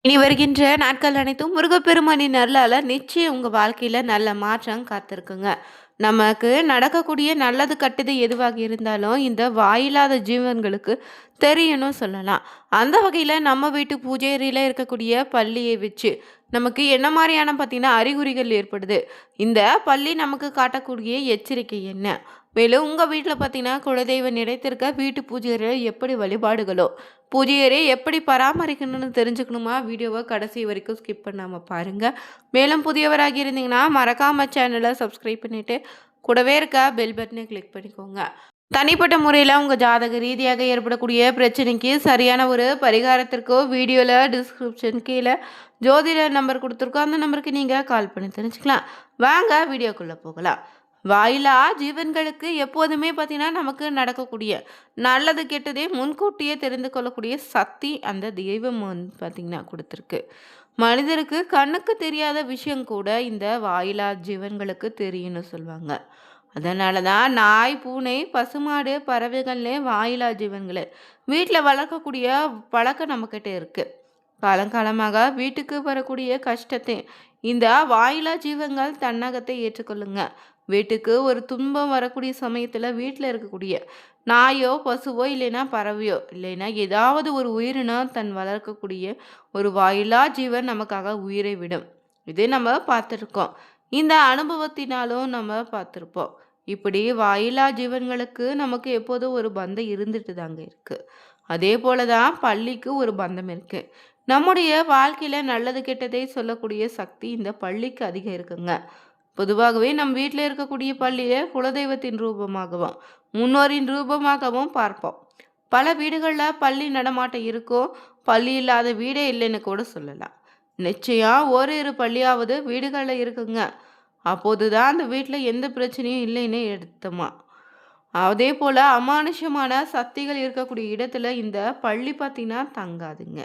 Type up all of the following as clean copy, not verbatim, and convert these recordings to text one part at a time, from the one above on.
இனி வருகின்ற நாட்கள் அனைத்தும் முருகப்பெருமானின் அருளால நிச்சயம் உங்க வாழ்க்கையில நல்ல மாற்றம் காத்திருக்குங்க. நமக்கு நடக்கக்கூடிய நல்லது கெட்டது எதுவாக இருந்தாலும் இந்த வாயில்லாத ஜீவன்களுக்கு தெரியணும் சொல்லலாம். அந்த வகையில நம்ம வீட்டு பூஜை அறையில இருக்கக்கூடிய பல்லியை வச்சு நமக்கு என்ன மாதிரியான பார்த்தீங்கன்னா அறிகுறிகள் ஏற்படுது? இந்த பல்லி நமக்கு காட்டக்கூடிய எச்சரிக்கை என்ன? மேலும் உங்க வீட்ல பார்த்தீங்கன்னா குலதெய்வம் நிலைத்திருக்க வீட்டு பூஜை அறையில எப்படி வழிபாடுகளோ பூஜை அறையை எப்படி பராமரிக்கணும்னு தெரிஞ்சுக்கணுமா? வீடியோவை கடைசி வரைக்கும் ஸ்கிப் பண்ணாம பாருங்க. மேலும் புதியவராகி இருந்தீங்கன்னா மறக்காம சேனலை சப்ஸ்கிரைப் பண்ணிட்டு கூடவே இருக்க பெல் பட்டனை கிளிக் பண்ணிக்கோங்க. தனிப்பட்ட முறையில் உங்கள் ஜாதக ரீதியாக ஏற்படக்கூடிய பிரச்சனைக்கு சரியான ஒரு பரிகாரத்திற்கோ வீடியோவில் டிஸ்கிரிப்ஷன் கீழே ஜோதிட நம்பர் கொடுத்துருக்கோம். அந்த நம்பருக்கு நீங்கள் கால் பண்ணி தெரிஞ்சுக்கலாம். வாங்க வீடியோக்குள்ளே போகலாம். வாயிலா ஜீவன்களுக்கு எப்போதுமே பார்த்தீங்கன்னா நமக்கு நடக்கக்கூடிய நல்லது கெட்டதே முன்கூட்டியே தெரிந்து கொள்ளக்கூடிய சக்தி அந்த தெய்வம் வந்து பார்த்திங்கன்னா கொடுத்துருக்கு. மனிதருக்கு கண்ணுக்கு தெரியாத விஷயம் கூட இந்த வாயிலா ஜீவன்களுக்கு தெரியும்னு சொல்லுவாங்க. அதனால தான் நாய், பூனை, பசுமாடு, பறவைகள்னே வாயிலா ஜீவன்களை வீட்டில் வளர்க்கக்கூடிய பழக்கம் நம்மக்கிட்ட இருக்குது. காலங்காலமாக வீட்டுக்கு வரக்கூடிய கஷ்டத்தை இந்த வாயிலா ஜீவங்கள் தன்னகத்தை ஏற்றுக்கொள்ளுங்க. வீட்டுக்கு ஒரு துன்பம் வரக்கூடிய சமயத்தில் வீட்டில் இருக்கக்கூடிய நாயோ, பசுவோ, இல்லைன்னா பறவையோ, இல்லைன்னா ஏதாவது ஒரு உயிரினம் தன் வளர்க்கக்கூடிய ஒரு வாயிலா ஜீவன் நமக்காக உயிரை விடும். இதே நம்ம பார்த்துருக்கோம். இந்த அனுபவத்தினாலும் நம்ம பார்த்துருப்போம். இப்படி வாயிலா ஜீவன்களுக்கு நமக்கு எப்போதும் ஒரு பந்தம் இருந்துட்டு தாங்க இருக்கு. அதே போல தான் பள்ளிக்கு ஒரு பந்தம் இருக்கு. நம்முடைய வாழ்க்கையில நல்லது கெட்டதை சொல்லக்கூடிய சக்தி இந்த பள்ளிக்கு அதிகம் இருக்குங்க. பொதுவாகவே நம் வீட்டில் இருக்கக்கூடிய பள்ளியை குலதெய்வத்தின் ரூபமாகவும் முன்னோரின் ரூபமாகவும் பார்ப்போம். பல வீடுகளில் பள்ளி நடமாட்டம் இருக்கும். பள்ளி இல்லாத வீடே இல்லைன்னு கூட சொல்லலாம். நிச்சயம் ஓரிரு பள்ளியாவது வீடுகளில் இருக்குங்க. அப்போது தான் அந்த வீட்டில் எந்த பிரச்சனையும் இல்லைன்னு எடுத்தோமா. அதே போல் அமானுஷமான சக்திகள் இருக்கக்கூடிய இடத்துல இந்த பள்ளி பார்த்தீங்கன்னா தங்காதுங்க.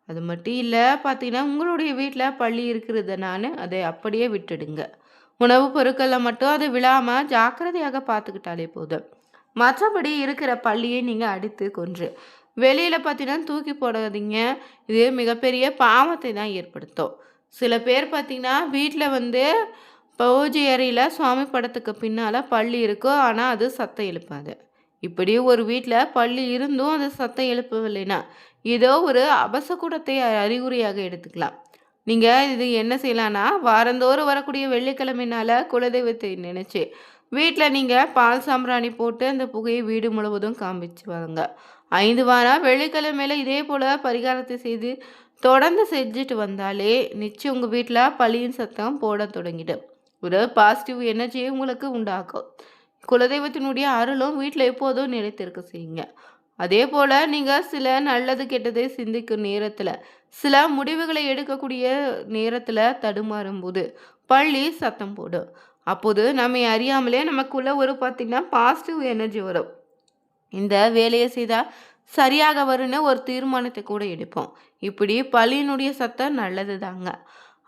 அது மட்டும் இல்லை பார்த்தீங்கன்னா உங்களுடைய வீட்டில் பள்ளி இருக்கிறதுனால அதை அப்படியே விட்டுடுங்க. உணவுப் பொருட்களில் மட்டும் அது விழாமல் ஜாக்கிரதையாக பார்த்துக்கிட்டாலே போதும். மற்றபடி இருக்கிற பள்ளியை நீங்கள் அடித்து கொன்று வெளியில் பார்த்தீங்கன்னா தூக்கி போடாதீங்க. இது மிகப்பெரிய பாவத்தை தான் ஏற்படுத்தும். சில பேர் பார்த்தீங்கன்னா வீட்டில் வந்து பூஜை அறையில் சுவாமி படத்துக்கு பின்னால் பள்ளி இருக்கும், ஆனால் அது சத்தம் எழுப்பாது. இப்படி ஒரு வீட்டில் பள்ளி இருந்தும் அது சத்தம் எழுப்பவில்லைன்னா ஏதோ ஒரு அபசகுடத்தை அறிகுறியாக எடுத்துக்கலாம். நீங்கள் இது என்ன செய்யலான்னா வாரந்தோறும் வரக்கூடிய வெள்ளிக்கிழமைனால குலதெய்வத்தை நினச்சி வீட்டில் நீங்கள் பால் சாம்பிராணி போட்டு அந்த புகையை வீடு முழுவதும் காமிச்சு வாங்க. 5 வாரம் வெள்ளிக்கிழமையில இதே போல் பரிகாரத்தை செய்து தொடர்ந்து செஞ்சுட்டு வந்தாலே நிச்சயம் உங்கள் வீட்டில் பள்ளியின் சத்தம் போட தொடங்கிடும். ஒரு பாசிட்டிவ் எனர்ஜியை உங்களுக்கு உண்டாக்கும். குலதெய்வத்தினுடைய அருளும் வீட்டில் எப்போதும் நிலைத்திருக்க செய்யுங்க. அதே போல் நீங்கள் சில நல்லது கெட்டதை சிந்திக்கும் நேரத்தில் சில முடிவுகளை எடுக்கக்கூடிய நேரத்தில் தடுமாறும் போது பள்ளி சத்தம் போடும். அப்போது நம்மை அறியாமலே நமக்குள்ள ஒரு பார்த்திங்கன்னா பாசிட்டிவ் எனர்ஜி வரும். இந்த வேலையை செய்தால் சரியாக வரும்னு ஒரு தீர்மானத்தை கூட எடுப்போம். இப்படி பள்ளியினுடைய சத்தம் நல்லது தாங்க.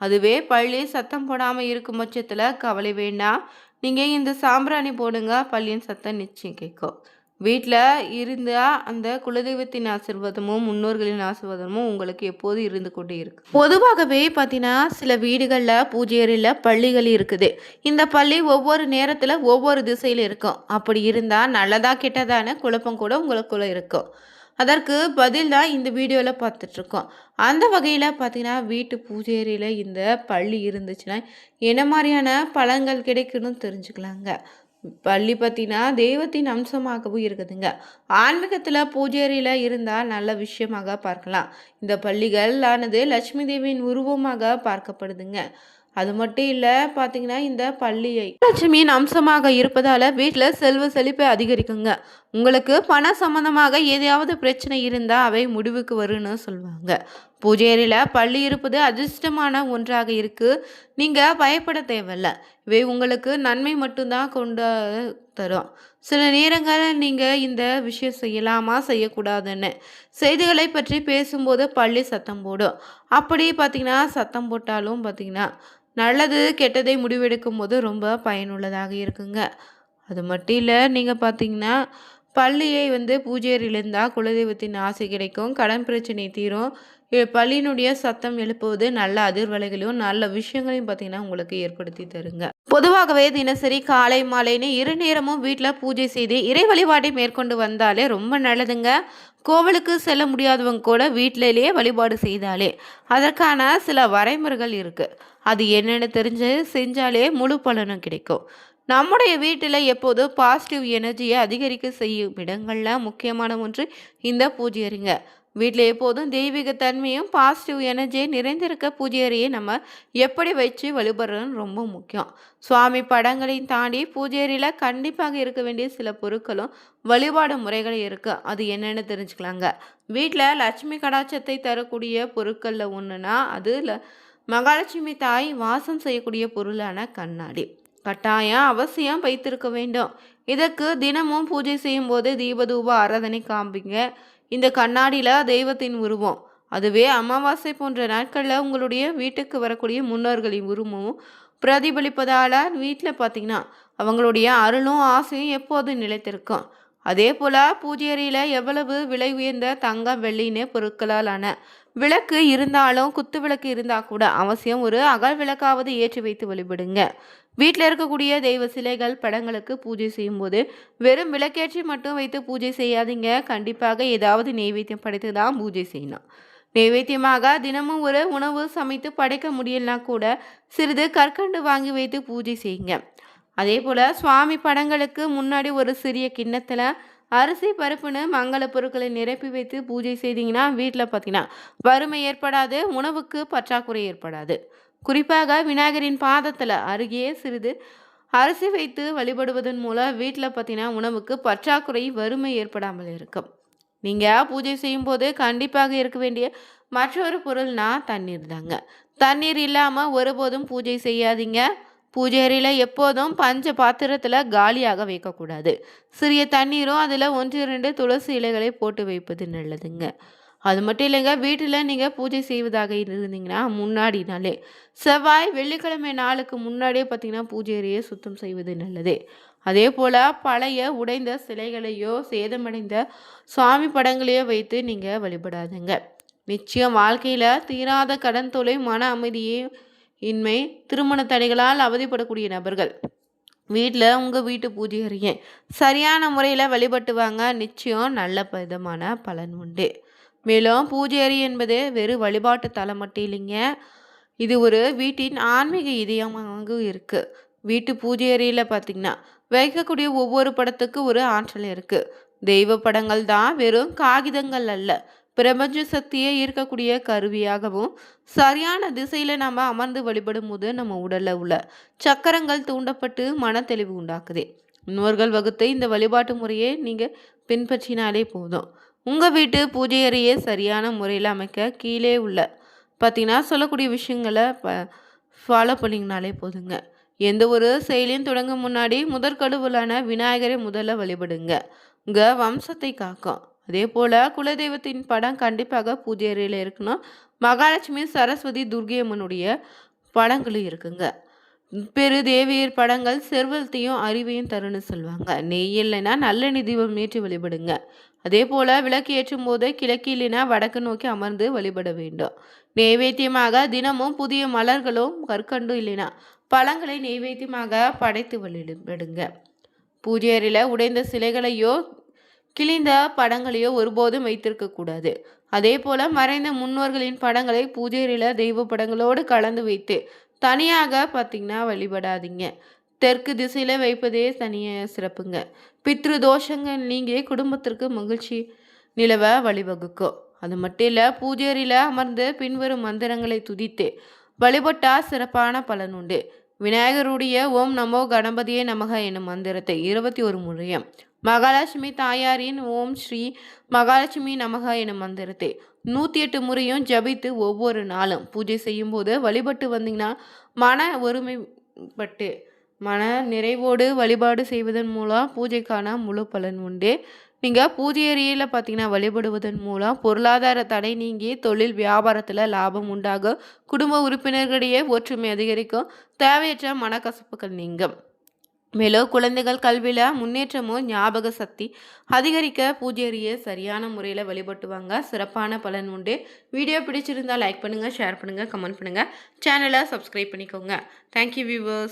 அதுவே பள்ளி சத்தம் போடாமல் இருக்கும் பட்சத்தில் கவலை வேண்டாம். நீங்கள் இந்த சாம்பிராணி போடுங்க, பள்ளியின் சத்தம் நிச்சயம் கேட்கும். வீட்டில் இருந்தால் அந்த குலதெய்வத்தின் ஆசீர்வாதமும் முன்னோர்களின் ஆசீர்வாதமும் உங்களுக்கு எப்போது இருந்து கொண்டே இருக்கு. பொதுவாகவே பார்த்தீங்கன்னா சில வீடுகளில் பூஜை அறையில் பள்ளிகள் இருக்குது. இந்த பள்ளி ஒவ்வொரு நேரத்தில் ஒவ்வொரு திசையில் இருக்கும். அப்படி இருந்தால் நல்லதா கெட்டதான குழப்பம் கூட உங்களுக்குள்ள இருக்கும். அதற்கு பதில் தான் இந்த வீடியோவில் பார்த்துட்ருக்கோம். அந்த வகையில் பார்த்தீங்கன்னா வீட்டு பூஜை அறையில் இந்த பள்ளி இருந்துச்சுன்னா என்ன மாதிரியான பலன்கள் கிடைக்குன்னு தெரிஞ்சுக்கலாங்க. பள்ளி பார்த்தீங்கன்னா தெய்வத்தின் அம்சமாகவும் இருக்குதுங்க. ஆன்மீகத்தில் பூஜை அறையில் இருந்தால் நல்ல விஷயமாக பார்க்கலாம். இந்த பள்ளிகள் ஆனது லட்சுமி தேவியின் உருவமாக பார்க்கப்படுதுங்க. அது மட்டும் இல்லை பார்த்தீங்கன்னா இந்த பள்ளியை லட்சுமியின் அம்சமாக இருப்பதால் வீட்டில் செல்வ செழிப்பை அதிகரிக்குங்க. உங்களுக்கு பண சம்பந்தமாக ஏதாவது பிரச்சனை இருந்தால் அவை முடிவுக்கு வரும்னு சொல்லுவாங்க. பூஜை அறையில் பள்ளி இருப்பது அதிர்ஷ்டமான ஒன்றாக இருக்குது. நீங்கள் பயப்பட தேவையில்ல. இவை உங்களுக்கு நன்மை மட்டும்தான் கொண்டு தரும். சில நேரங்களில் நீங்கள் இந்த விஷயம் செய்யலாமா செய்யக்கூடாதுன்னு செய்திகளை பற்றி பேசும்போது பள்ளி சத்தம் போடும். அப்படி பார்த்தீங்கன்னா சத்தம் போட்டாலும் பார்த்தீங்கன்னா நல்லது கெட்டதை முடிவெடுக்கும் போது ரொம்ப பயனுள்ளதாக இருக்குங்க. அது மட்டும் இல்லை நீங்கள் பார்த்தீங்கன்னா பள்ளியை வந்து பூஜை அறையில் இருந்தால் குலதெய்வத்தின் ஆசை கிடைக்கும், கடன் பிரச்சனை தீரும். பல்லினுடைய சத்தம் எழுப்புவது நல்ல அதிர்வலைகளையும், நல்ல விஷயங்களையும் பார்த்தீங்கன்னா, உங்களுக்கு ஏற்படுத்தி தருங்க. பொதுவாகவே தினசரி காலை, மாலைன்னு 2 நேரமும் வீட்ல பூஜை செய்து இறை வழிபாட்டை மேற்கொண்டு வந்தாலே ரொம்ப நல்லதுங்க. கோவிலுக்கு செல்ல முடியாதவங்க கூட வீட்டிலேயே வழிபாடு செய்தாலே, அதற்கான சில வரைமுறைகள் இருக்கு. அது என்னன்னு தெரிஞ்சு செஞ்சாலே முழு பலனும் கிடைக்கும். நம்முடைய வீட்டில் எப்போதும் பாசிட்டிவ் எனர்ஜியை அதிகரிக்க செய்யும் இடங்கள்ல முக்கியமான ஒன்று இந்த பூஜை அறைங்க. வீட்டில் எப்போதும் தெய்வீக தன்மையும் பாசிட்டிவ் எனர்ஜியை நிறைந்திருக்க பூஜை அறையை நம்ம எப்படி வச்சு வழிபடுறதுன்னு ரொம்ப முக்கியம். சுவாமி படங்களையும் தாண்டி பூஜை அறையில் கண்டிப்பாக இருக்க வேண்டிய சில பொருட்களும் வழிபாடு முறைகள் இருக்கு. அது என்னன்னு தெரிஞ்சுக்கலாங்க. வீட்டில் லட்சுமி கடாட்சத்தை தரக்கூடிய பொருட்களில் ஒன்றுனா அது மகாலட்சுமி தாய் வாசம் செய்யக்கூடிய பொருளான கண்ணாடி கட்டாயம் அவசியம் வைத்திருக்க வேண்டும். இதற்கு தினமும் பூஜை செய்யும் போது தீபதூப ஆராதனை காண்பிங்க. இந்த கண்ணாடியில் தெய்வத்தின் உருவம், அதுவே அமாவாசை போன்ற நாட்களில் உங்களுடைய வீட்டுக்கு வரக்கூடிய முன்னோர்களின் உருவமும் பிரதிபலிப்பதால் வீட்டில் பார்த்தீங்கன்னா அவங்களுடைய அருளும் ஆசையும் எப்போதும் நிலைத்திருக்கும். அதே போல் பூஜை அறையில் எவ்வளவு விலை உயர்ந்த தங்கம் வெள்ளின்னு பொருட்களால் ஆன விளக்கு இருந்தாலும் குத்து விளக்கு இருந்தால் கூட அவசியம் ஒரு அகல் விளக்காவது ஏற்றி வைத்து வழிபடுங்க. வீட்டில் இருக்கக்கூடிய தெய்வ சிலைகள் படங்களுக்கு பூஜை செய்யும்போது வெறும் விளக்கேற்றி மட்டும் வைத்து பூஜை செய்யாதீங்க. கண்டிப்பாக ஏதாவது நெய்வேத்தியம் படைத்து தான் பூஜை செய்யணும். நைவேத்தியமாக தினமும் ஒரு உணவு சமைத்து படைக்க முடியலனா கூட சிறிது கற்கண்டு வாங்கி வைத்து பூஜை செய்யுங்க. அதே போல் சுவாமி படங்களுக்கு முன்னாடி ஒரு சிறிய கிண்ணத்தில் அரிசி பருப்புன்னு மங்கள பொருட்களை நிரப்பி வைத்து பூஜை செய்தீங்கன்னா வீட்டில் பார்த்தீங்கன்னா வறுமை ஏற்படாது, உணவுக்கு பற்றாக்குறை ஏற்படாது. குறிப்பாக விநாயகரின் பாதத்தில் அருகே சிறிது அரிசி வைத்து வழிபடுவதன் மூலம் வீட்டில் பார்த்தீங்கன்னா உணவுக்கு பற்றாக்குறை வறுமை ஏற்படாமல் இருக்கும். நீங்கள் பூஜை செய்யும்போது கண்டிப்பாக இருக்க வேண்டிய மற்றொரு பொருள்னா தண்ணீர் தாங்க. தண்ணீர் இல்லாமல் ஒருபோதும் பூஜை செய்யாதீங்க. பூஜை அறையில் எப்போதும் பஞ்ச பாத்திரத்தில் காலியாக வைக்கக்கூடாது. சிறிய தண்ணீரும் அதில் 1-2 துளசி இலைகளை போட்டு வைப்பது நல்லதுங்க. அது மட்டும் இல்லைங்க, வீட்டில் நீங்கள் பூஜை செய்வதாக இருந்தீங்கன்னா முன்னாடி நாளே செவ்வாய் வெள்ளிக்கிழமை நாளுக்கு முன்னாடியே பார்த்தீங்கன்னா பூஜை அறையை சுத்தம் செய்வது நல்லது. அதே போல் பழைய உடைந்த சிலைகளையோ சேதமடைந்த சுவாமி படங்களையோ வைத்து நீங்கள் வழிபடாதுங்க. நிச்சயம் வாழ்க்கையில் தீராத கடன் தொலை, மன அமைதியே இன்மை, திருமண தடைகளால் அவதிப்படக்கூடிய நபர்கள் வீட்டில் உங்கள் வீட்டு பூஜை அறையை சரியான முறையில் வழிபட்டு வாங்க. நிச்சயம் நல்ல விதமான பலன் உண்டு. மேலும் பூஜை அறை என்பது வெறும் வழிபாட்டு தலம் மட்டும் இல்லைங்க, இது ஒரு வீட்டின் ஆன்மீக இதயமாக இருக்குது. வீட்டு பூஜை அறையில் பார்த்திங்கன்னா வைக்கக்கூடிய ஒவ்வொரு படத்துக்கு ஒரு ஆற்றல் இருக்குது. தெய்வ படங்கள் தான் வெறும் காகிதங்கள் அல்ல, பிரபஞ்ச சக்தியை ஈர்க்கக்கூடிய கருவியாகவும் சரியான திசையில் நம்ம அமர்ந்து வழிபடும் போது நம்ம உடலில் உள்ள சக்கரங்கள் தூண்டப்பட்டு மன தெளிவு உண்டாக்குது. முன்னோர்கள் வகுத்த இந்த வழிபாட்டு முறையை நீங்கள் பின்பற்றினாலே போதும். உங்கள் வீட்டு பூஜை அறையை சரியான முறையில் அமைக்க கீழே உள்ள பார்த்தீங்கன்னா சொல்லக்கூடிய விஷயங்களை ஃபாலோ பண்ணிங்கனாலே போதுங்க. எந்த ஒரு செயலையும் தொடங்கும் முன்னாடி முதற்கடவுளான விநாயகரை முதல்ல வழிபடுங்க. உங்கள் வம்சத்தை காக்கும். அதே போல் குலதெய்வத்தின் படம் கண்டிப்பாக பூஜை அறையில் இருக்கணும். மகாலட்சுமி, சரஸ்வதி, துர்கை அம்மனுடைய படங்களும் இருக்குங்க. பெரு தேவியர் படங்கள் செல்வத்தையும் அறிவையும் தருன்னு சொல்லுவாங்க. நெய் இல்லைன்னா நல்லெண்ணெய் தீபம் ஏற்றி வழிபடுங்க. அதே போல் விளக்கு ஏற்றும் போது கிழக்கு இல்லைன்னா வடக்கு நோக்கி அமர்ந்து வழிபட வேண்டும். நெய்வேத்தியமாக தினமும் புதிய மலர்களும் கற்கண்டும் இல்லைன்னா பழங்களை நெய்வேத்தியமாக படைத்து வழிபடுங்க. பூஜை அறையில் உடைந்த சிலைகளையோ கிழிந்த படங்களையோ ஒருபோதும் வைத்திருக்க கூடாது. அதே போல் மறைந்த முன்னோர்களின் படங்களை பூஜை அறையில் தெய்வ படங்களோடு கலந்து வைத்து தனியாக பார்த்தீங்கன்னா வழிபடாதீங்க. தெற்கு திசையில் வைப்பதே தனியாக சிறப்புங்க. பித்ரு தோஷங்கள் நீங்கி குடும்பத்திற்கு மகிழ்ச்சி நிலவ வழிவகுக்கும். அது மட்டும் இல்லை, பூஜை அறையில் அமர்ந்து பின்வரும் மந்திரங்களை துதித்து வழிபட்டால் சிறப்பான பலன் உண்டு. விநாயகருடைய ஓம் நமோ கணபதியே நமக என்னும் மந்திரத்தை 21 முறையும், மகாலட்சுமி தாயாரின் ஓம் ஸ்ரீ மகாலட்சுமி நமக எனும் மந்திரத்தை 108 முறையும் ஜபித்து ஒவ்வொரு நாளும் பூஜை செய்யும் போது வழிபட்டு வந்தீங்கன்னா மன ஒருமைப்பட்டு மன நிறைவோடு வழிபாடு செய்வதன் மூலம் பூஜைக்கான முழு பலன் உண்டு. நீங்கள் பூஜை அறையில் பார்த்தீங்கன்னா வழிபடுவதன் மூலம் பொருளாதார தடை நீங்கி தொழில் வியாபாரத்தில் லாபம் உண்டாகும். குடும்ப உறுப்பினர்களிடையே ஒற்றுமை அதிகரிக்கும். தேவையற்ற மனக்கசப்புகள் நீங்கும். மேலும் குழந்தைகள் கல்வியில் முன்னேற்றமும் ஞாபக சக்தி அதிகரிக்க பூஜை சரியான முறையில் வழிபட்டுவாங்க. சிறப்பான பலன் உண்டு. வீடியோ பிடிச்சிருந்தா லைக் பண்ணுங்கள், ஷேர் பண்ணுங்கள், கமெண்ட் பண்ணுங்கள். சேனலை சப்ஸ்கிரைப் பண்ணிக்கோங்க. Thank you viewers.